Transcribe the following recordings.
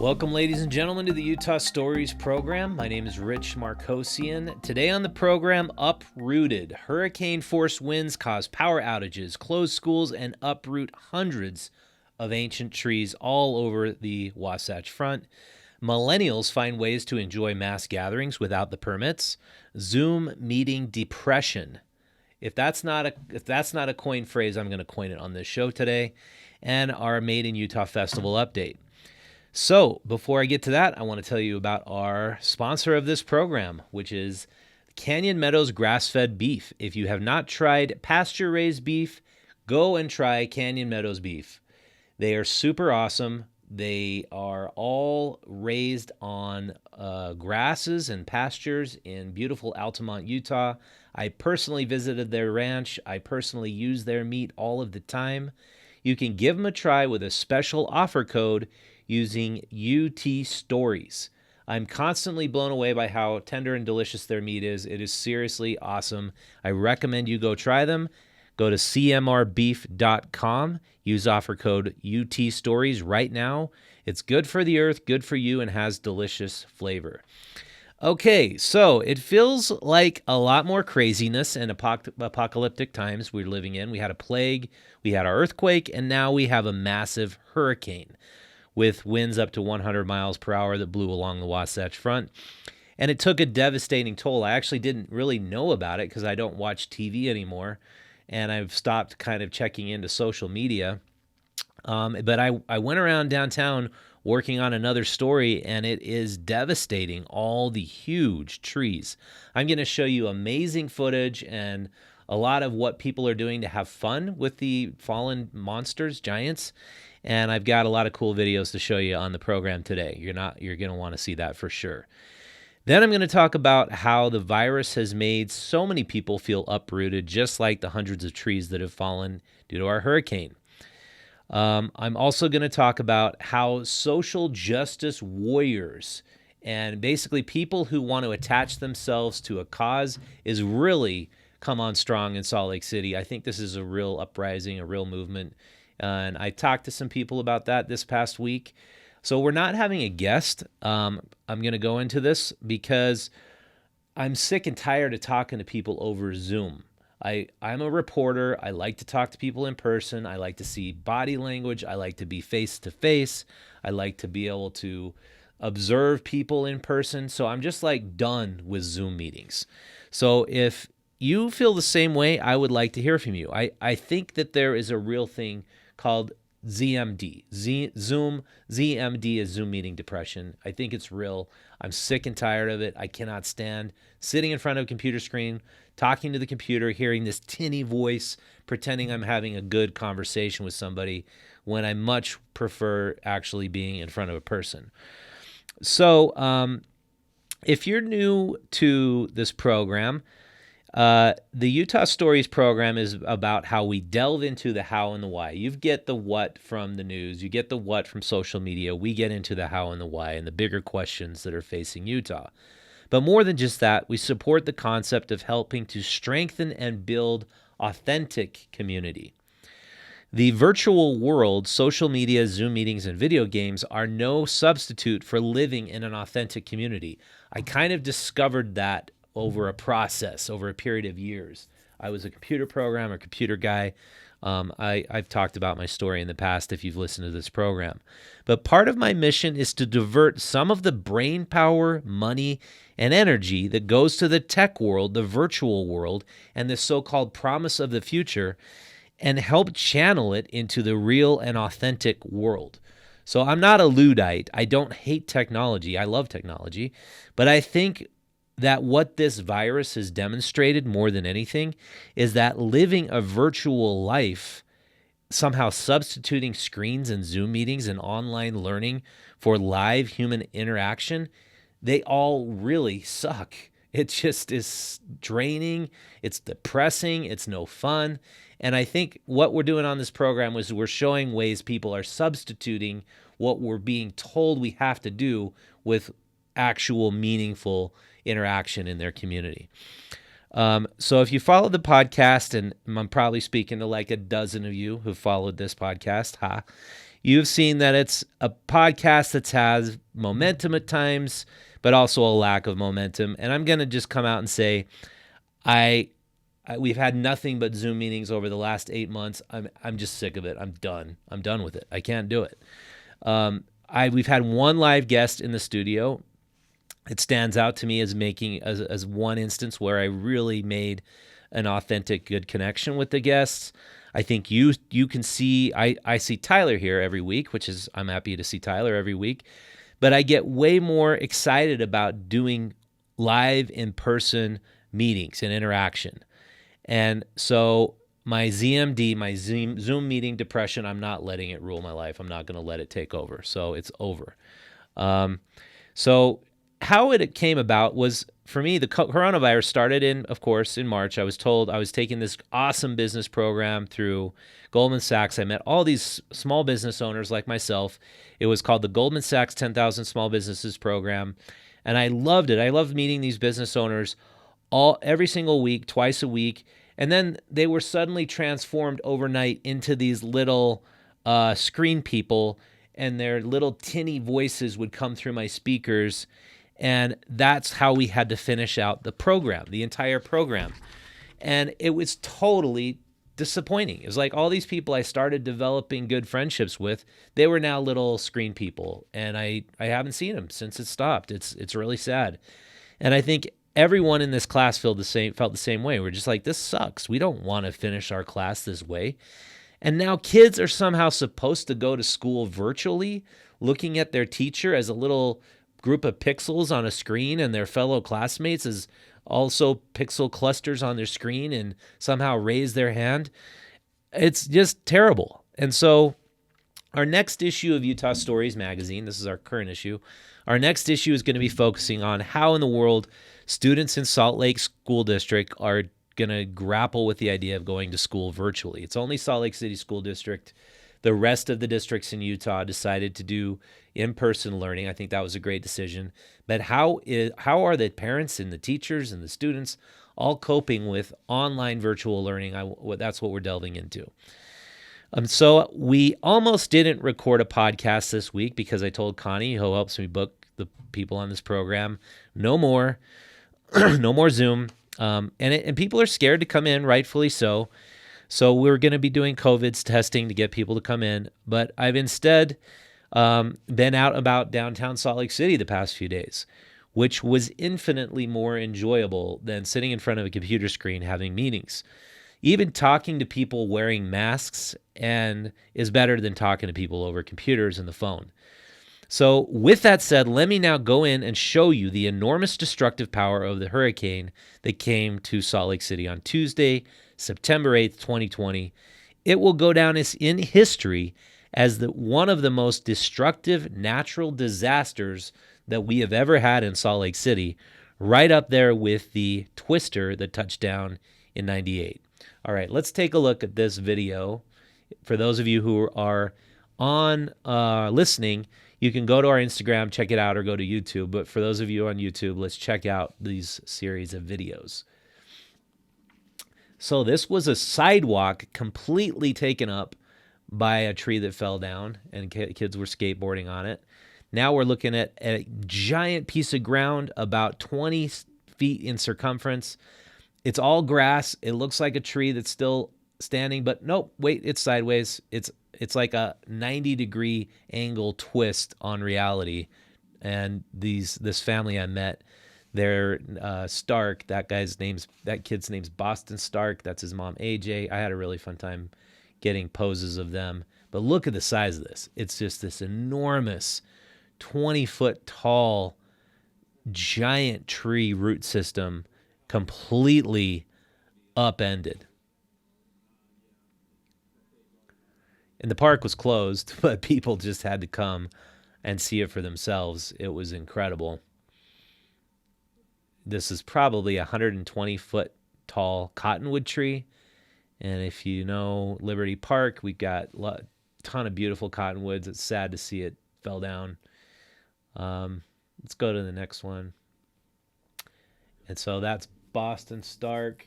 Welcome, ladies and gentlemen, to the Utah Stories program. My name is Rich Markosian. Today on the program, Uprooted. Hurricane-force winds cause power outages, close schools, and uproot hundreds of ancient trees all over the Wasatch Front. Millennials find ways to enjoy mass gatherings without the permits. Zoom meeting depression. If that's not a coined phrase, I'm going to coin it on this show today. And our Made in Utah Festival update. So before I get to that, I want to tell you about our sponsor of this program, which is Canyon Meadows grass-fed beef. If you have not tried pasture-raised beef, go and try Canyon Meadows beef. They are super awesome. They are all raised on grasses and pastures in beautiful Altamont, Utah. I personally visited their ranch. I personally use their meat all of the time. You can give them a try with a special offer code using UT Stories. I'm constantly blown away by how tender and delicious their meat is. It is seriously awesome. I recommend you go try them. Go to cmrbeef.com. Use offer code UT Stories right now. It's good for the earth, good for you, and has delicious flavor. Okay, so it feels like a lot more craziness and apocalyptic times we're living in. We had a plague, we had our earthquake, and now we have a massive hurricane with winds up to 100 miles per hour that blew along the Wasatch Front. And it took a devastating toll. I actually didn't really know about it because I don't watch TV anymore, and I've stopped kind of checking into social media. But I went around downtown working on another story, and it is devastating, all the huge trees. I'm going to show you amazing footage and a lot of what people are doing to have fun with the fallen monsters, giants. And I've got a lot of cool videos to show you on the program today. You're going to want to see that for sure. Then I'm going to talk about how the virus has made so many people feel uprooted, just like the hundreds of trees that have fallen due to our hurricane. I'm also going to talk about how social justice warriors and basically people who want to attach themselves to a cause is really come on strong in Salt Lake City. I think this is a real uprising, a real movement. And I talked to some people about that this past week. So we're not having a guest. I'm going to go into this because I'm sick and tired of talking to people over Zoom. I'm a reporter. I like to talk to people in person. I like to see body language. I like to be face-to-face. I like to be able to observe people in person. So I'm just like done with Zoom meetings. So if you feel the same way, I would like to hear from you. I think that there is a real thing called ZMD. ZMD is Zoom meeting depression. I think it's real. I'm sick and tired of it. I cannot stand sitting in front of a computer screen, talking to the computer, hearing this tinny voice, pretending I'm having a good conversation with somebody when I much prefer actually being in front of a person. So if you're new to this program, the Utah Stories program is about how we delve into the how and the why. You get the what from the news. You get the what from social media. We get into the how and the why and the bigger questions that are facing Utah. But more than just that, we support the concept of helping to strengthen and build authentic community. The virtual world, social media, Zoom meetings, and video games are no substitute for living in an authentic community. I kind of discovered that over a period of years. I was a computer programmer, computer guy. I've talked about my story in the past if you've listened to this program. But part of my mission is to divert some of the brain power, money, and energy that goes to the tech world, the virtual world, and the so-called promise of the future, and help channel it into the real and authentic world. So I'm not a Luddite. I don't hate technology. I love technology. But I think that what this virus has demonstrated more than anything is that living a virtual life, somehow substituting screens and Zoom meetings and online learning for live human interaction, they all really suck. It just is draining. It's depressing. It's no fun. And I think what we're doing on this program is we're showing ways people are substituting what we're being told we have to do with actual meaningful interaction in their community. So if you follow the podcast, and I'm probably speaking to like a dozen of you who followed this podcast, You've seen that it's a podcast that has momentum at times, but also a lack of momentum. And I'm going to just come out and say, we've had nothing but Zoom meetings over the last 8 months. I'm just sick of it. I'm done. I'm done with it. I can't do it. We've had one live guest in the studio. It stands out to me as as one instance where I really made an authentic, good connection with the guests. I think you can see, I see Tyler here every week, which is, I'm happy to see Tyler every week, but I get way more excited about doing live in-person meetings and interaction. And so my ZMD, my Zoom meeting depression, I'm not letting it rule my life. I'm not going to let it take over. So it's over. So how it came about was, for me, the coronavirus started in March. I was told I was taking this awesome business program through Goldman Sachs. I met all these small business owners like myself. It was called the Goldman Sachs 10,000 Small Businesses Program. And I loved it. I loved meeting these business owners every single week, twice a week. And then they were suddenly transformed overnight into these little screen people, and their little tinny voices would come through my speakers. And that's how we had to finish out the program, the entire program. And it was totally disappointing. It was like all these people I started developing good friendships with, they were now little screen people. And I haven't seen them since it stopped. It's really sad. And I think everyone in this class felt the same way. We're just like, this sucks. We don't want to finish our class this way. And now kids are somehow supposed to go to school virtually, looking at their teacher as a little group of pixels on a screen, and their fellow classmates as also pixel clusters on their screen, and somehow raise their hand. It's just terrible. And so our next issue of Utah Stories magazine, this is our current issue, our next issue is going to be focusing on how in the world students in Salt Lake School District are going to grapple with the idea of going to school virtually. It's only Salt Lake City School District. The rest of the districts in Utah decided to do in-person learning. I think that was a great decision. But how are the parents and the teachers and the students all coping with online virtual learning? That's what we're delving into. So we almost didn't record a podcast this week because I told Connie, who helps me book the people on this program, no more, no more Zoom. And people are scared to come in, rightfully so. So we're going to be doing COVID testing to get people to come in. But I've instead been out about downtown Salt Lake City the past few days, which was infinitely more enjoyable than sitting in front of a computer screen having meetings. Even talking to people wearing masks is better than talking to people over computers and the phone. So with that said, let me now go in and show you the enormous destructive power of the hurricane that came to Salt Lake City on Tuesday, September 8th, 2020. It will go down in history as one of the most destructive natural disasters that we have ever had in Salt Lake City, right up there with the twister that touched down in 98. All right, let's take a look at this video. For those of you who are on listening, you can go to our Instagram, check it out, or go to YouTube. But for those of you on YouTube, let's check out these series of videos. So this was a sidewalk completely taken up by a tree that fell down, and kids were skateboarding on it. Now we're looking at a giant piece of ground about 20 feet in circumference. It's all grass. It looks like a tree that's still standing, but nope, wait, it's sideways. It's like a 90-degree angle twist on reality. And this family I met, they're Stark. That kid's name's Boston Stark. That's his mom, AJ. I had a really fun time getting poses of them. But look at the size of this. It's just this enormous 20-foot tall giant tree root system completely upended. And the park was closed, but people just had to come and see it for themselves. It was incredible. This is probably a 120-foot tall cottonwood tree. And if you know Liberty Park, we've got a ton of beautiful cottonwoods. It's sad to see it fell down. Let's go to the next one. And so that's Boston Stark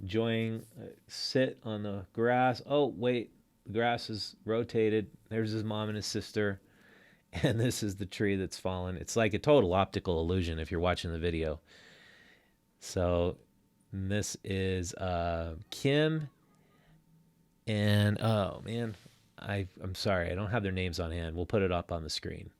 enjoying sit on the grass. Oh, wait. the grass is rotated. There's his mom and his sister. And this is the tree that's fallen. It's like a total optical illusion if you're watching the video. So this is Kim and, oh man, I'm sorry, I don't have their names on hand. We'll put it up on the screen.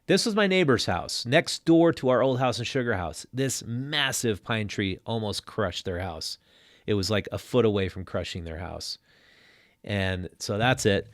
This was my neighbor's house, next door to our old house in Sugar House. This massive pine tree almost crushed their house. It was like a foot away from crushing their house. And so that's it.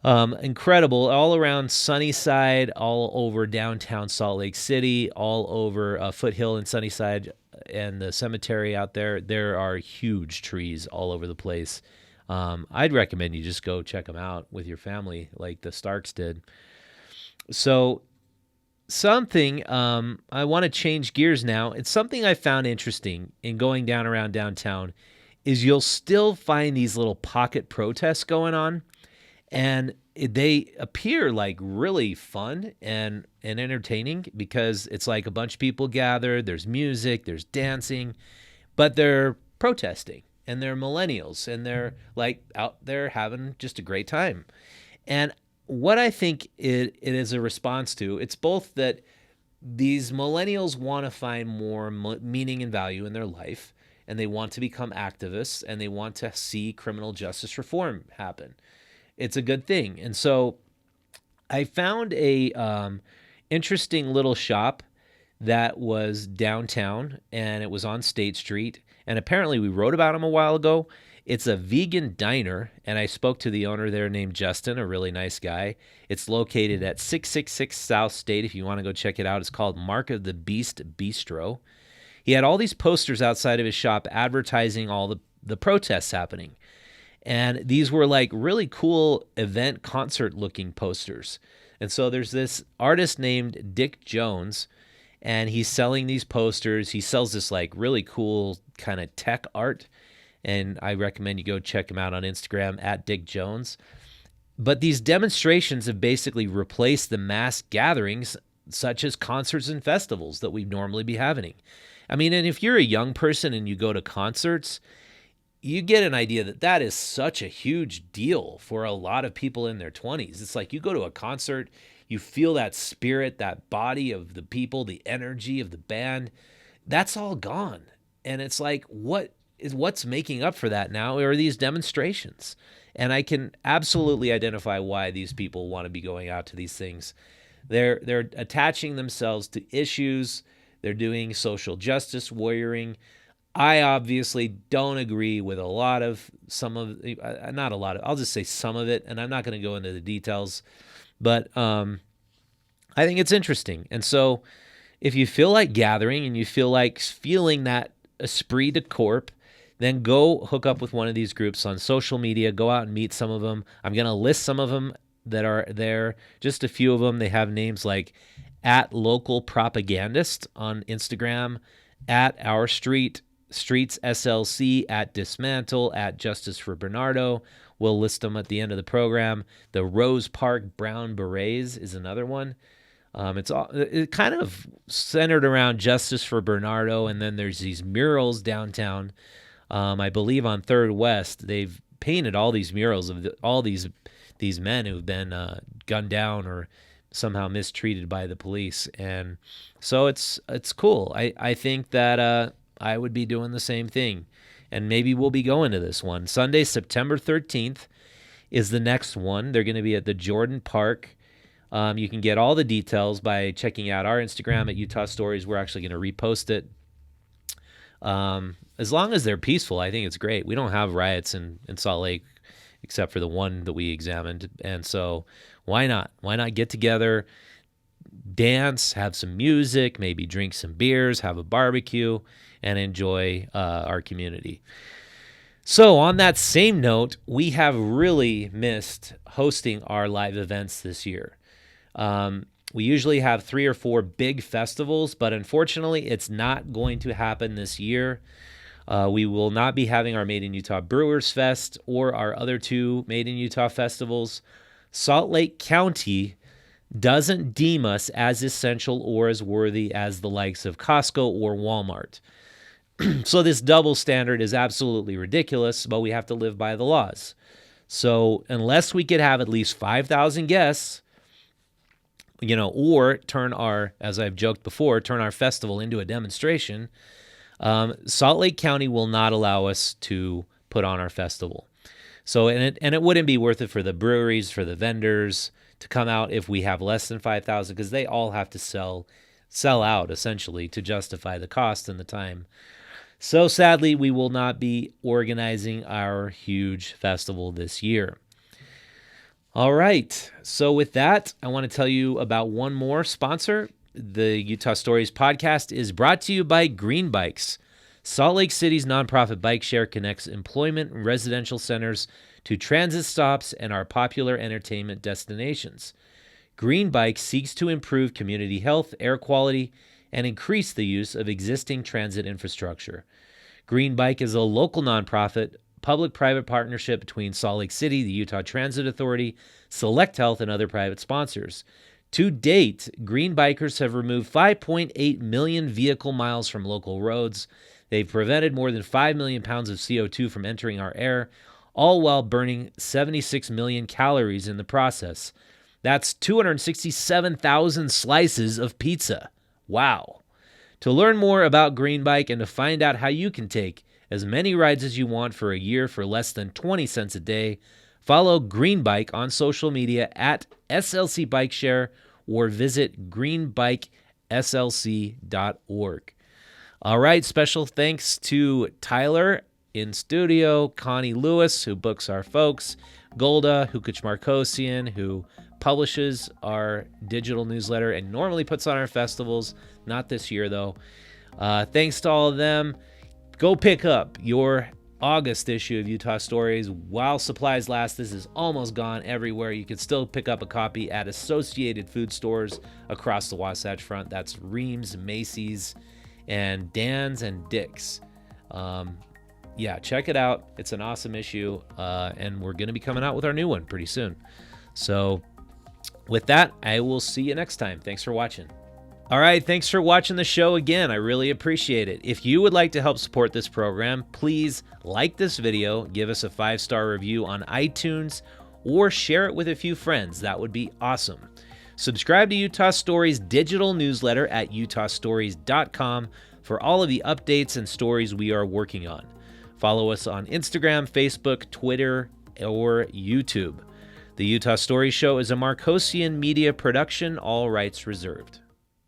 Incredible, all around Sunnyside, all over downtown Salt Lake City, all over Foothill and Sunnyside and the cemetery out there. There are huge trees all over the place. I'd recommend you just go check them out with your family like the Starks did. So something, I want to change gears now. It's something I found interesting in going down around downtown is you'll still find these little pocket protests going on. And they appear like really fun and entertaining because it's like a bunch of people gather, there's music, there's dancing, but they're protesting and they're millennials and they're like out there having just a great time. And what I think it is a response to, it's both that these millennials want to find more meaning and value in their life and they want to become activists and they want to see criminal justice reform happen. It's a good thing. And so I found a interesting little shop that was downtown, and it was on State Street. And apparently we wrote about them a while ago. It's a vegan diner, and I spoke to the owner there named Justin, a really nice guy. It's located at 666 South State. If you want to go check it out, it's called Mark of the Beast Bistro. He had all these posters outside of his shop advertising all the protests happening. And these were like really cool event concert looking posters. And so there's this artist named Dick Jones, and he's selling these posters. He sells this like really cool kind of tech art. And I recommend you go check him out on Instagram at Dick Jones. But these demonstrations have basically replaced the mass gatherings such as concerts and festivals that we'd normally be having. I mean, and if you're a young person and you go to concerts, you get an idea that that is such a huge deal for a lot of people in their 20s. It's like you go to a concert, you feel that spirit, that body of the people, the energy of the band. That's all gone. And it's like, what's making up for that now are these demonstrations. And I can absolutely identify why these people want to be going out to these things. They're attaching themselves to issues. They're doing social justice warrioring. I obviously don't agree with not a lot of, I'll just say some of it, and I'm not going to go into the details, but I think it's interesting. And so if you feel like gathering and you feel like feeling that esprit de corps, then go hook up with one of these groups on social media, go out and meet some of them. I'm going to list some of them that are there, just a few of them. They have names like at Local Propagandist on Instagram, at Our Streets SLC, at Dismantle, at Justice for Bernardo. We'll list them at the end of the program. The Rose Park Brown Berets is another one. It kind of centered around Justice for Bernardo, and then there's these murals downtown. I believe on 3rd West, they've painted all these murals of all these men who've been gunned down or somehow mistreated by the police. And so it's cool. I think that I would be doing the same thing. And maybe we'll be going to this one. Sunday, September 13th is the next one. They're going to be at the Jordan Park. You can get all the details by checking out our Instagram at Utah Stories. We're actually going to repost it. As long as they're peaceful, I think it's great. We don't have riots in Salt Lake except for the one that we examined. And so why not? Why not get together, dance, have some music, maybe drink some beers, have a barbecue, and enjoy our community. So on that same note, we have really missed hosting our live events this year. We usually have 3 or 4 big festivals, but unfortunately, it's not going to happen this year. We will not be having our Made in Utah Brewers Fest or our other 2 Made in Utah festivals. Salt Lake County doesn't deem us as essential or as worthy as the likes of Costco or Walmart. So this double standard is absolutely ridiculous, but we have to live by the laws. So unless we could have at least 5,000 guests, or turn our, as I've joked before, turn our festival into a demonstration, Salt Lake County will not allow us to put on our festival. So, and it wouldn't be worth it for the breweries, for the vendors to come out if we have less than 5,000, because they all have to sell out essentially to justify the cost and the time. So sadly, we will not be organizing our huge festival this year. All right. So with that, I want to tell you about one more sponsor. The Utah Stories podcast is brought to you by Green Bikes. Salt Lake City's nonprofit bike share connects employment and residential centers to transit stops and our popular entertainment destinations. Green Bikes seeks to improve community health, air quality, and increase the use of existing transit infrastructure. Green Bike is a local nonprofit, public-private partnership between Salt Lake City, the Utah Transit Authority, Select Health, and other private sponsors. To date, Green Bikers have removed 5.8 million vehicle miles from local roads. They've prevented more than 5 million pounds of CO2 from entering our air, all while burning 76 million calories in the process. That's 267,000 slices of pizza. Wow. To learn more about Green Bike and to find out how you can take as many rides as you want for a year for less than 20 cents a day, follow Green Bike on social media at SLC Bike Share or visit greenbikeslc.org. All right, special thanks to Tyler in studio, Connie Lewis, who books our folks, Golda Hukic-Markosian, who publishes our digital newsletter and normally puts on our festivals. Not this year, though. Thanks to all of them. Go pick up your August issue of Utah Stories while supplies last. This is almost gone everywhere. You can still pick up a copy at associated food stores across the Wasatch Front. That's Reams, Macy's, and Dan's and Dick's. Check it out. It's an awesome issue, and we're going to be coming out with our new one pretty soon. So with that, I will see you next time. Thanks for watching. All right, thanks for watching the show again. I really appreciate it. If you would like to help support this program, please like this video, give us a 5-star review on iTunes, or share it with a few friends. That would be awesome. Subscribe to Utah Stories digital newsletter at utahstories.com for all of the updates and stories we are working on. Follow us on Instagram, Facebook, Twitter, or YouTube. The Utah Stories Show is a Markosian media production, all rights reserved.